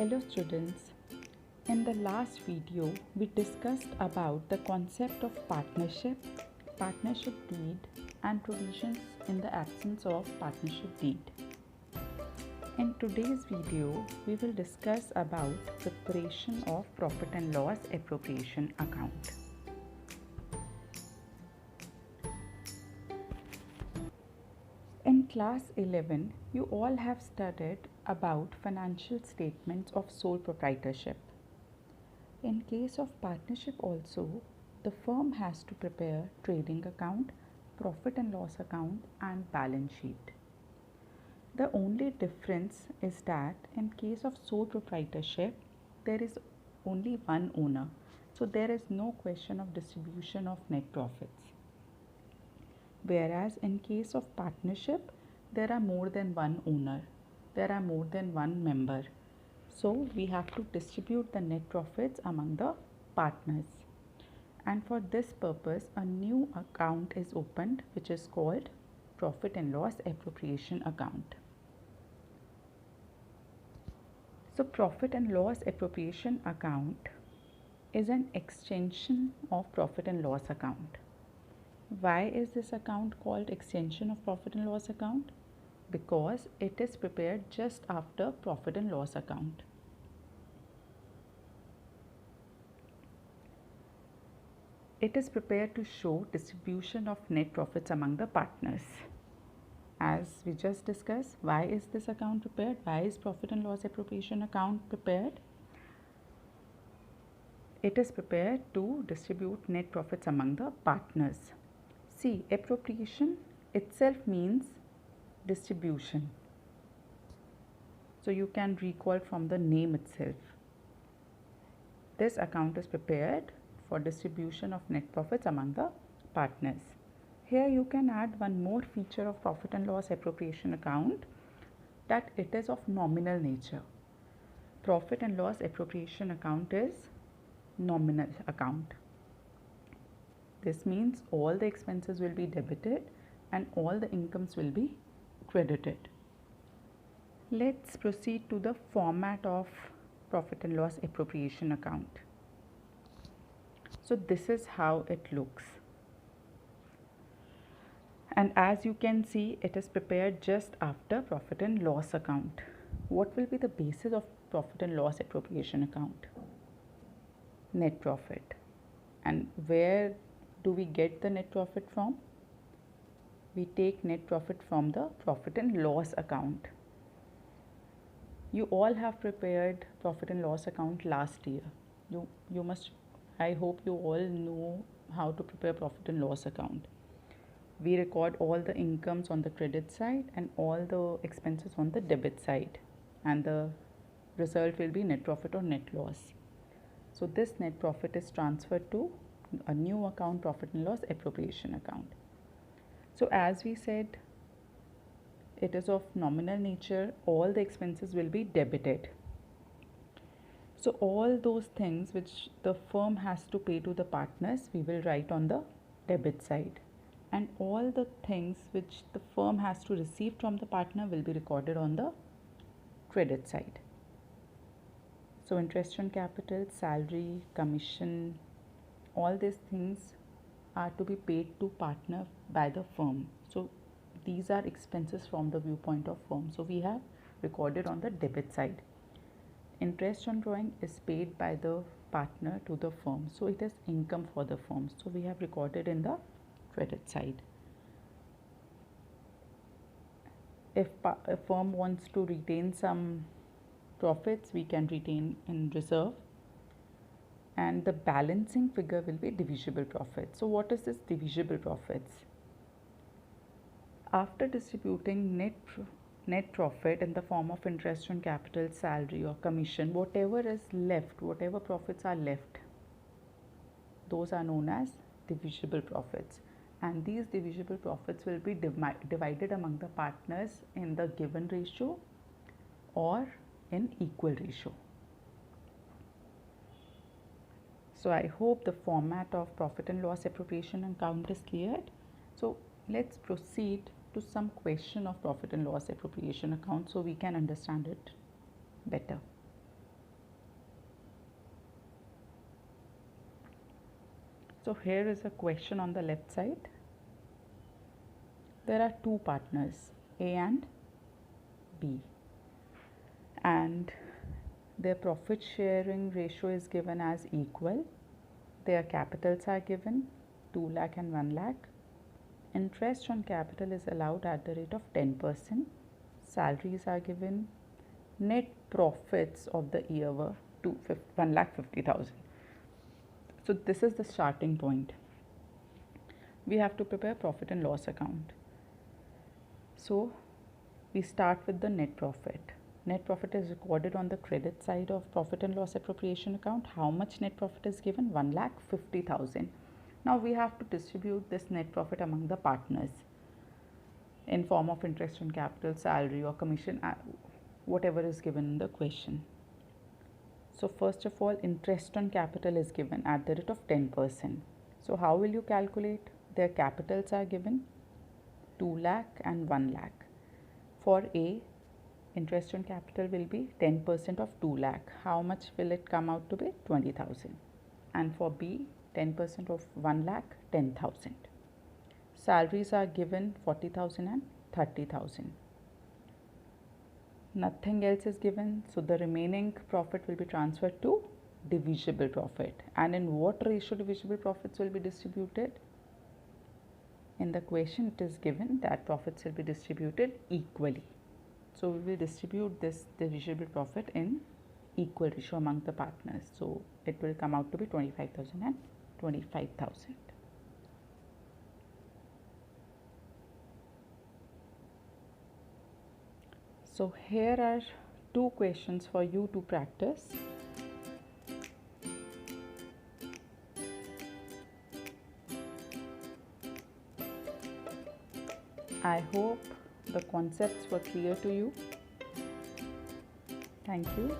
Hello students, in the last video we discussed about the concept of partnership, partnership deed and provisions in the absence of partnership deed. In today's video we will discuss about preparation of profit and loss appropriation account. In class 11, you all have studied about financial statements of sole proprietorship. In case of partnership also, the firm has to prepare trading account, profit and loss account and balance sheet. The only difference is that in case of sole proprietorship, there is only one owner. So there is no question of distribution of net profits. Whereas in case of partnership, there are more than one owner, there are more than one member. So we have to distribute the net profits among the partners. And for this purpose, a new account is opened which is called profit and loss appropriation account. So profit and loss appropriation account is an extension of profit and loss account. Why is this account called extension of profit and loss account? Because it is prepared just after profit and loss account. It is prepared to show distribution of net profits among the partners. As we just discussed, why is this account prepared? Why is profit and loss appropriation account prepared? It is prepared to distribute net profits among the partners. See, appropriation itself means distribution. So you can recall from the name itself. This account is prepared for distribution of net profits among the partners. Here you can add one more feature of profit and loss appropriation account, that it is of nominal nature. Profit and loss appropriation account is nominal account. This means all the expenses will be debited and all the incomes will be credited. Let's proceed to the format of profit and loss appropriation account. So this is how it looks. And as you can see, it is prepared just after profit and loss account. What will be the basis of profit and loss appropriation account? Net profit. And where do we get the net profit from? We take net profit from the profit and loss account. You all have prepared profit and loss account last year. You must, I hope you all know how to prepare profit and loss account. We record all the incomes on the credit side and all the expenses on the debit side, and the result will be net profit or net loss. So this net profit is transferred to a new account, profit and loss appropriation account. So as we said, it is of nominal nature. All the expenses will be debited. So all those things which the firm has to pay to the partners, we will write on the debit side. And all the things which the firm has to receive from the partner will be recorded on the credit side. So interest on capital, salary, commission, all these things are to be paid to partner by the firm. So these are expenses from the viewpoint of firm. So we have recorded on the debit side. Interest on drawing is paid by the partner to the firm. So it is income for the firm. So we have recorded in the credit side. If a firm wants to retain some profits, we can retain in reserve. And the balancing figure will be divisible profits. So what is this divisible profits? After distributing net profit in the form of interest on capital, salary or commission, whatever is left, whatever profits are left, those are known as divisible profits. And these divisible profits will be divided among the partners in the given ratio or in equal ratio. So I hope the format of profit and loss appropriation account is cleared. So let's proceed to some question of profit and loss appropriation account so we can understand it better. So here is a question on the left side. There are two partners, A and B, and their profit sharing ratio is given as equal. Their capitals are given 2 lakh and 1 lakh. Interest on capital is allowed at the rate of 10%. Salaries are given. Net profits of the year were 1,50,000. So this is the starting point. We have to prepare profit and loss account. So we start with the net profit. Net profit is recorded on the credit side of profit and loss appropriation account. How much net profit is given? 1,50,000. Now we have to distribute this net profit among the partners in form of interest on capital, salary or commission, whatever is given in the question. So first of all, interest on capital is given at the rate of 10%. So how will you calculate? Their capitals are given 2 lakh and 1 lakh. For A, interest on capital will be 10% of 2 lakh. How much will it come out to be? 20,000. And for B, 10% of 1 lakh, 10,000. Salaries are given 40,000 and 30,000. Nothing else is given, so the remaining profit will be transferred to divisible profit. And in what ratio divisible profits will be distributed? In the question it is given that profits will be distributed equally. So we will distribute this divisible profit in equal ratio among the partners. So it will come out to be 25,000 and 25,000. So here are two questions for you to practice. I hope the concepts were clear to you. Thank you.